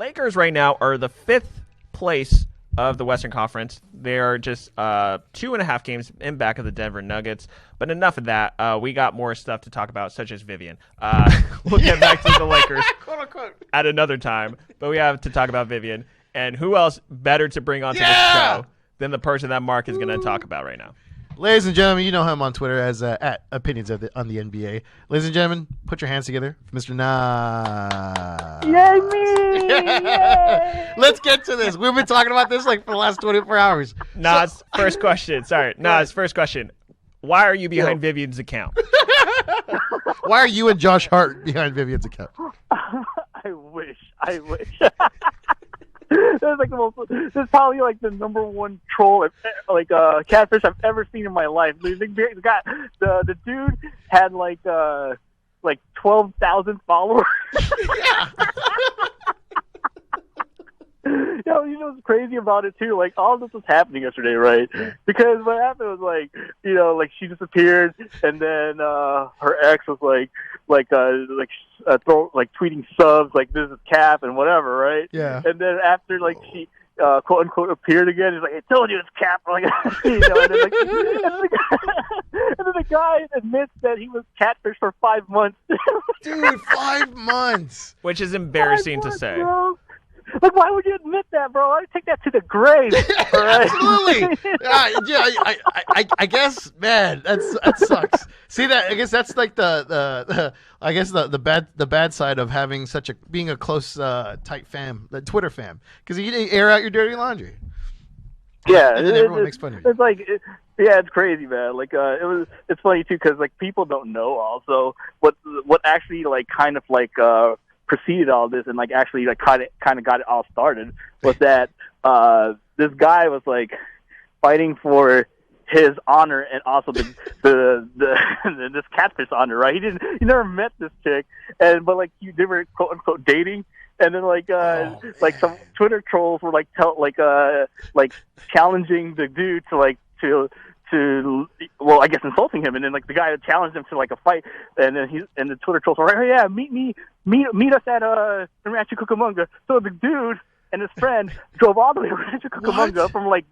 Lakers right now are the 5th place of the Western Conference. They are just 2.5 games in back of the Denver Nuggets. But enough of that. We got more stuff to talk about, such as Vivian. We'll get back to the Lakers quote unquote at another time. But we have to talk about Vivian. And who else better to bring onto this show than the person that Mark is going to talk about right now? Ladies and gentlemen, you know him on Twitter as at Opinions on the NBA. Ladies and gentlemen, put your hands together for Mr. Nazz. Yay, me! Yay! Let's get to this. We've been talking about this like for the last 24 hours. Nazz, first question. Sorry, Nazz, first question. Why are you behind Vivian's account? Why are you and Josh Hart behind Vivian's account? I wish. This is probably like the number one troll, catfish I've ever seen in my life. The dude had like 12,000 followers. Yeah. You know what's crazy about it too? Like all this was happening yesterday, right? Because what happened was she disappeared, and then her ex was tweeting subs like this is cap and whatever, right? Yeah. And then after she quote unquote appeared again, he's like, "I told you it's cap." And then the guy admits that he was catfish for 5 months. Dude, 5 months. Which is embarrassing to say. Bro. Like, why would you admit that, bro? I'd take that to the grave. Right? Absolutely. I guess, man, that sucks. See that? I guess that's like the bad side of having being a close tight fam, the Twitter fam, because you air out your dirty laundry. Yeah, and then everyone makes fun of you. It's like, it's crazy, man. Like, it's funny too because like people don't know also what actually kind of preceded all this and actually kind of got it all started was that this guy was fighting for his honor and also this catfish honor, right? He never met this chick, but they were quote unquote dating, and then some Twitter trolls were challenging the dude to I guess insulting him, and then the guy challenged him to a fight, and then the Twitter trolls were like, "Oh yeah, meet us at Rancho Cucamonga." So the dude and his friend drove all the way to Rancho Cucamonga from Glendale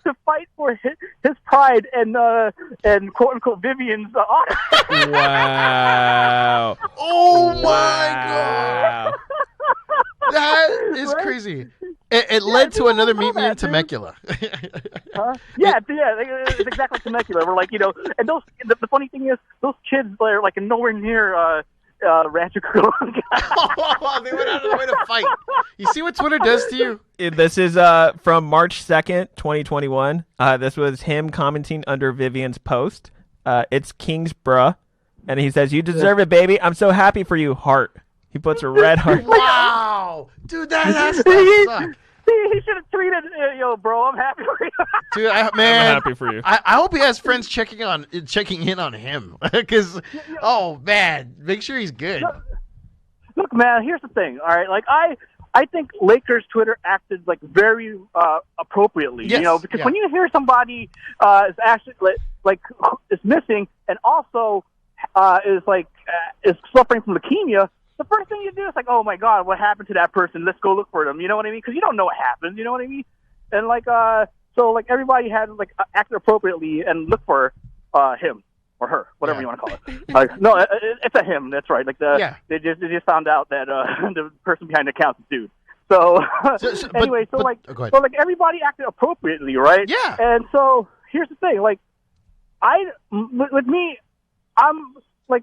to fight for his pride and quote unquote Vivian's honor. Wow! Oh my God! That is crazy. It led to another meet me in Temecula. Huh? Yeah, it's exactly Temecula. We're and the funny thing is, those kids are nowhere near Rancho Cucamonga. They went out of the way to fight. You see what Twitter does to you? This is from March 2nd, 2021. This was him commenting under Vivian's post. It's King's bruh. And he says, "You deserve it, baby. I'm so happy for you, heart." He puts a red heart. Wow. Dude, that has to suck. He should have tweeted, "Yo, bro, I'm happy for you." Dude, I'm happy for you. I hope he has friends checking in on him. Because, oh, man, make sure he's good. Look, man, here's the thing, all right? I think Lakers Twitter acted very appropriately, yes, because when you hear somebody is actually is missing and also is suffering from leukemia, the first thing you do is oh my God, what happened to that person? Let's go look for them. You know what I mean? Because you don't know what happened. You know what I mean? And so everybody had acted appropriately and look for him or her, whatever you want to call it. No, it's a him. That's right. They just found out that the person behind the account is dude. So anyway, everybody acted appropriately, right? Yeah. And so here's the thing, with me, I'm what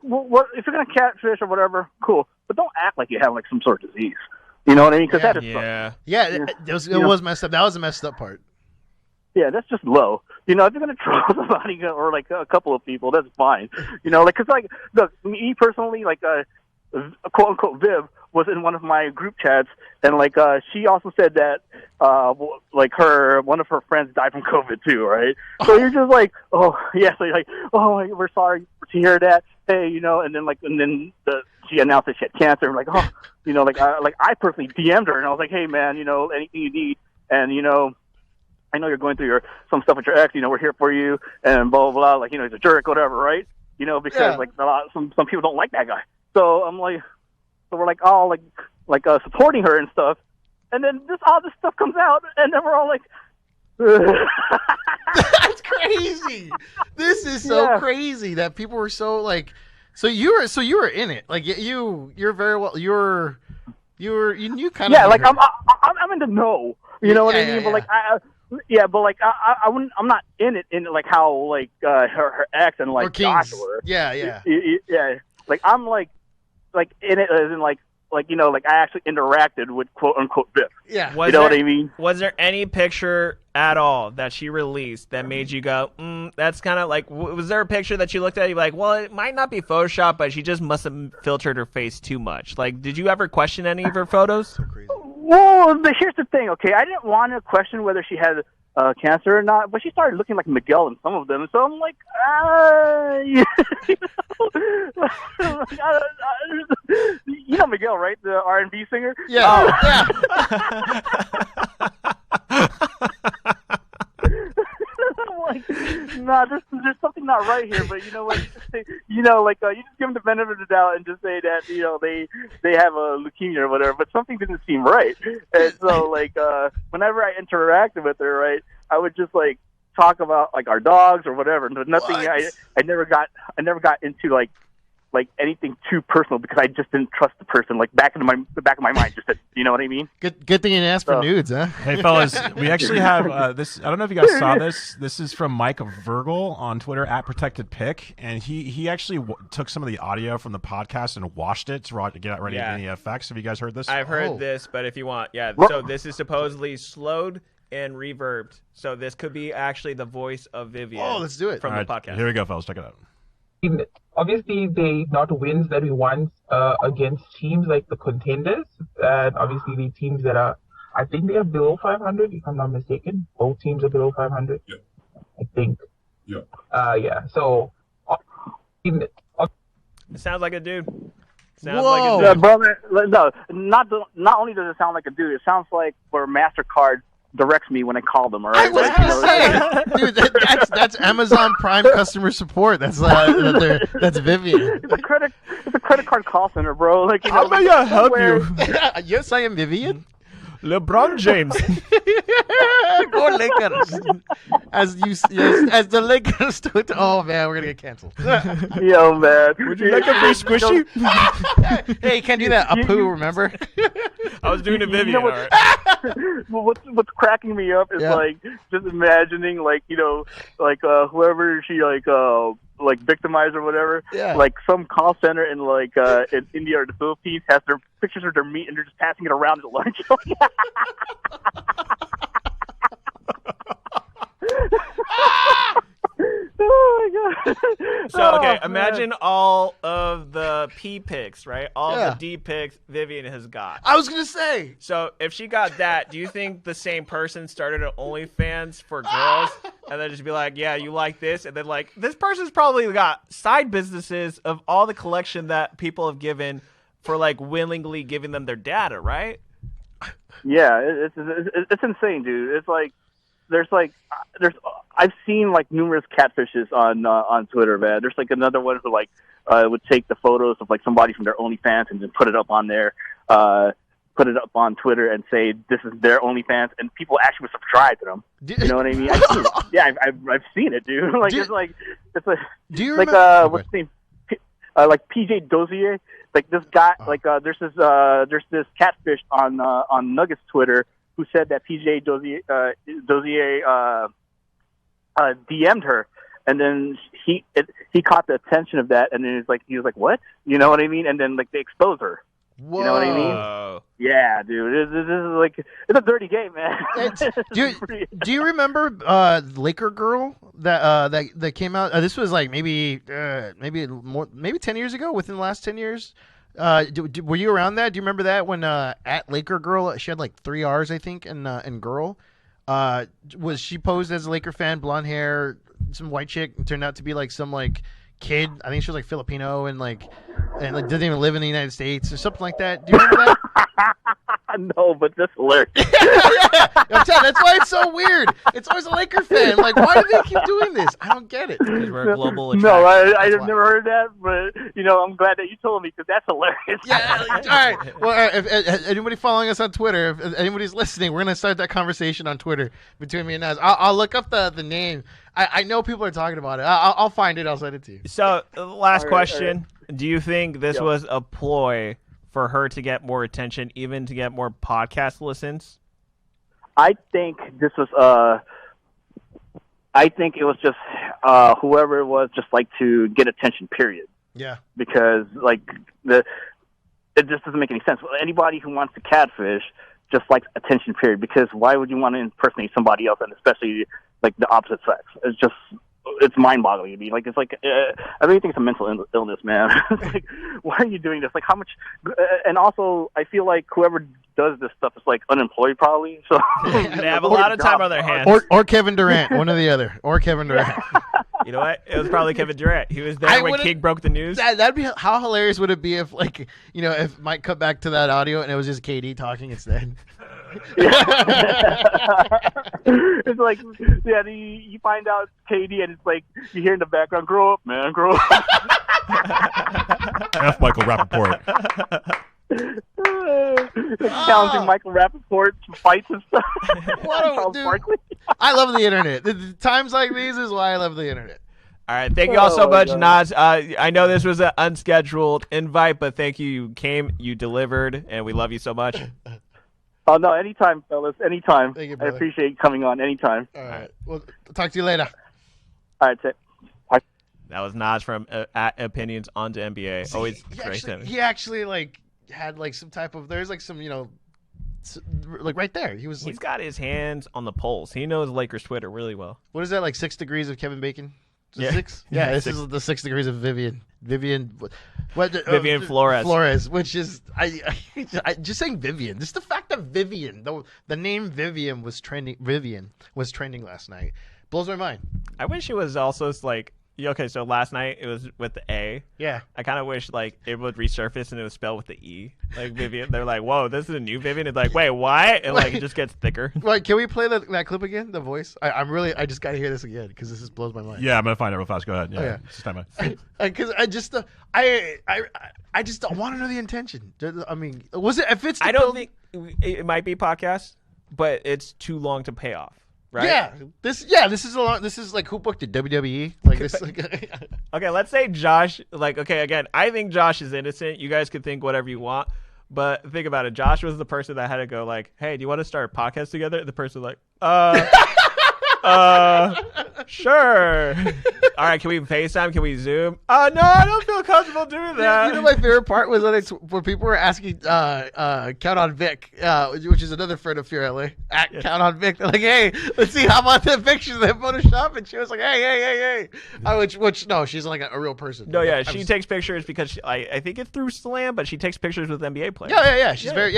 if you're gonna catfish or whatever, cool, but don't act like you have some sort of disease. You know what I mean? Because that is it was messed up. That was the messed up part. Yeah, that's just low. If you're gonna troll somebody or a couple of people, that's fine. Because look, me personally, quote unquote Viv was in one of my group chats, and she also said that one of her friends died from COVID too, right? So you're just oh yeah, so you're oh, we're sorry to hear that. Hey, and then she announced that she had cancer. I'm I personally DM'd her and I was like, hey man, anything you need, and I know you're going through some stuff with your ex. We're here for you, and blah blah blah. He's a jerk, whatever, right? Because some people don't like that guy. So I'm so we're supporting her and stuff. And then all this stuff comes out, and then we're all like, That's crazy. This is so crazy that people were so like. So you were in it. Like you're very well. You kind of. Yeah, like I'm in the know. You know what I mean? But I wouldn't. I'm not in it like how like her ex and like Josh were. Yeah. Like I'm like in it as in like I actually interacted with quote unquote Viv. Yeah. You know what I mean? Was there any picture at all that she released that made you go, that's kind of like, was there a picture that you looked at, you're like, well, it might not be Photoshop, but she just must have filtered her face too much. Like, did you ever question any of her photos? So crazy. Well, here's the thing, okay? I didn't want to question whether she had cancer or not, but she started looking like Miguel in some of them, so I'm like, you know Miguel, right? The R&B singer? Yeah. I'm like, nah, there's something not right here, but you know what? You just give them the benefit of the doubt and just say that they have a leukemia or whatever. But something didn't seem right, and so whenever I interacted with her, right, I would just like talk about like our dogs or whatever. But nothing. I never got into like anything too personal because I just didn't trust the person. Like the back of my mind, just you know what I mean. Good thing you didn't ask for nudes, huh? Hey fellas, we actually have this. I don't know if you guys saw this. This is from Mike Virgil on Twitter @ProtectedPick, and he actually took some of the audio from the podcast and washed it to get ready any effects. Have you guys heard this? I've heard this, but if you want, So this is supposedly slowed and reverbed. So this could be actually the voice of Vivian. Oh, let's do it from the podcast. Here we go, fellas. Check it out. Obviously, the not wins that we want against teams like the contenders, and obviously the teams that are, I think they are below 500, if I'm not mistaken. Both teams are below 500. Yeah. I think. Yeah. So, it sounds like a dude. Whoa. Yeah, brother. No, not only does it sound like a dude, it sounds like where MasterCard directs me when I call them. All right. I was gonna say, dude, that's Amazon Prime customer support. That's Vivian. It's a credit card call center, bro. Like, how may I help you? Yes, I am Vivian. LeBron James. Go Lakers. As the Lakers do it. Oh man, we're gonna get canceled. Yo, man. Would you like a free squishy? Hey, you can't do that. Apu, remember? I was doing a Vivian. You know what, well, what's cracking me up is like just imagining whoever she victimized or whatever. Yeah. Like some call center in in India or the Philippines has their pictures of their meat and they're just passing it around at lunch. Oh my god! So okay, imagine all of the P pics, right? All the D pics Vivian has got. I was gonna say. So if she got that, do you think the same person started an OnlyFans for girls, and then just be like, "Yeah, you like this," and then like this person's probably got side businesses of all the collection that people have given for like willingly giving them their data, right? Yeah, it's insane, dude. It's like there's I've seen like numerous catfishes on Twitter, man. There's like another one who would take the photos of like somebody from their OnlyFans and then put it up on there, put it up on Twitter and say this is their OnlyFans, and people actually would subscribe to them. You know what I mean? I've seen it, dude. Do you remember? What's his name? Like PJ Dozier. Like this guy. There's this catfish on Nuggets Twitter who said that PJ Dozier DM'd her, and then he caught the attention of that, and then he was like, what? You know what I mean? And then they exposed her. Whoa. You know what I mean? Yeah, dude. This is it's a dirty game, man. Do you remember Laker Girl that came out? This was like maybe 10 years ago. Within the last 10 years. Were you around that? Do you remember that when at Laker Girl, she had like 3 R's, I think, and girl, was she posed as a Laker fan, blonde hair, some white chick, and turned out to be like some like kid. I think she was like Filipino and didn't even live in the United States or something like that. Do you remember that? No, but that's hilarious. I'm telling you, that's why it's so weird. It's always a Laker fan. Like, why do they keep doing this? I don't get it. Because we're a global No, attraction. I've why. never heard that, but I'm glad that you told me because that's hilarious. Yeah. All right. Well, all right, if anybody following us on Twitter, if anybody's listening, we're gonna start that conversation on Twitter between me and Nazz. I'll look up the name. I know people are talking about it. I'll find it. I'll send it to you. So, last All right, question. Do you think this Yep. was a ploy for her to get more attention, even to get more podcast listens? I think this was. I think it was just whoever it was, just like to get attention. Period. Yeah. Because like it just doesn't make any sense. Anybody who wants to catfish just likes attention. Period. Because why would you want to impersonate somebody else, and especially like the opposite sex? It's mind-boggling to me. Like it's like I really think it's a mental illness, man. Like, why are you doing this? Like how much? And also, I feel like whoever does this stuff is like unemployed, probably. So They have a lot of time on their hands. Or Kevin Durant, one or the other. Or Kevin Durant. You know what? It was probably Kevin Durant. He was there when wouldn't- King broke the news. That'd be how hilarious would it be if like if Mike cut back to that audio and it was just KD talking instead. It's like, yeah, you find out KD, and it's like you hear in the background, "Grow up, man, grow up." F. Michael Rappaport. Challenging Michael Rappaport to fights and stuff. Charles dude. Barkley. I love the internet. The times like these is why I love the internet. All right. Thank you all so Oh, much, God. Nazz. I know this was an unscheduled invite, but thank you. You came, you delivered, and we love you so much. Oh no, anytime, fellas, anytime. Thank you, I brother. appreciate you coming on anytime. All right. Well, talk to you later. All right, That was Nazz from at Opinions on to NBA. Always great to He actually like had like some type of there's like some like right there. He's He's got his hands on the pulse. He knows Lakers Twitter really well. what is that, like 6 degrees of Kevin Bacon? Is it Yeah. 6? Yeah, this 6. is the 6 degrees of Vivian. Vivian Flores. Flores, which is I just saying Vivian. Just the fact that Vivian, the name Vivian was trending. Vivian was trending last night. Blows my mind. I wish it was also like, okay, so last night it was with the A. Yeah. I kind of wish like it would resurface and it was spelled with the E. Like Vivian. They're like, whoa, this is a new Vivian. It's like, wait, what? And like it just gets thicker. Right, can we play that clip again? The voice. I just gotta hear this again because this blows my mind. Yeah, I'm gonna find it real fast. Go ahead. Yeah, yeah. It's time. Because I just I just don't want to know the intention. I mean, was it if it's the I don't build- think it might be podcast, but it's too long to pay off. Right? Yeah, this is a long. This is like who booked it? WWE. Like this. Okay, let's say Josh, like, okay, again, I think Josh is innocent. You guys can think whatever you want, but think about it. Josh was the person that had to go like, hey, do you want to start a podcast together? The person was like, sure. All right, can we FaceTime? Can we Zoom? No, I don't feel comfortable doing that. You know, my favorite part was when people were asking Count on Vic, which is another friend of Fear LA, Count on Vic. They're like, hey, let's see how about the pictures they Photoshop, and she was like, hey. Which no, she's like a real person. No, yeah, I'm she just- takes pictures because I think it's through Slam, but she takes pictures with NBA players. Yeah. She's very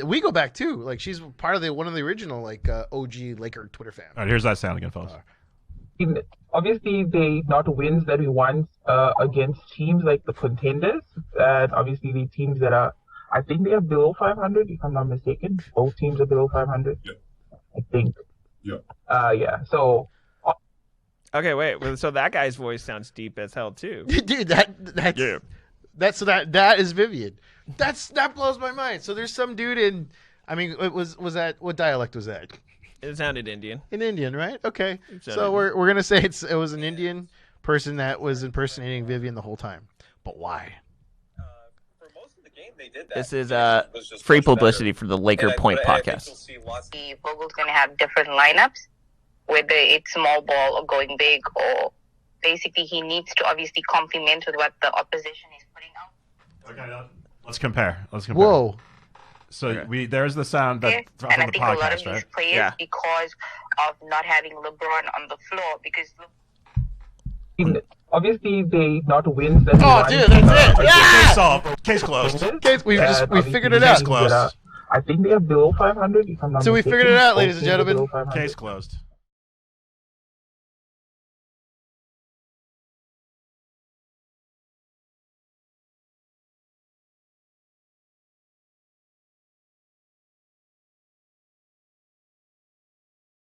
we go back too. Like she's part of one of the original OG Laker Twitter fans. All right, here's that sound again, fellas. Obviously, they not wins that we want against teams like the contenders, and obviously the teams that are, I think they are below 500, if I'm not mistaken. Both teams are below 500. Yeah. I think. Yeah. Yeah. So Okay, wait. So that guy's voice sounds deep as hell too. Dude, that is Vivian. That blows my mind. So there's some dude in. I mean, was that what dialect was that? It sounded Indian. An Indian, right? Okay. sounded- So we're gonna say it was an Indian person that was impersonating Vivian the whole time. But why? For most of the game, they did that. This is It was just free much better. publicity for the Laker Point But I think podcast. you'll see lots The Vogel's going to have different lineups, whether it's small ball or going big, or basically he needs to obviously complement with what the opposition is putting out. Okay, let's compare. Whoa. So Okay. there's the sound that from And I the think a lot of podcast, these right? players, Yeah. because of not having LeBron on the floor, because obviously they not wins that we Oh, want. dude, that's it. Yeah! Case solved. Case closed. Okay, we Obviously figured it the out. teams that are- I think they are below 500, if I'm not So we mistaken. figured it out, Both ladies and teams are gentlemen. below 500. Case closed.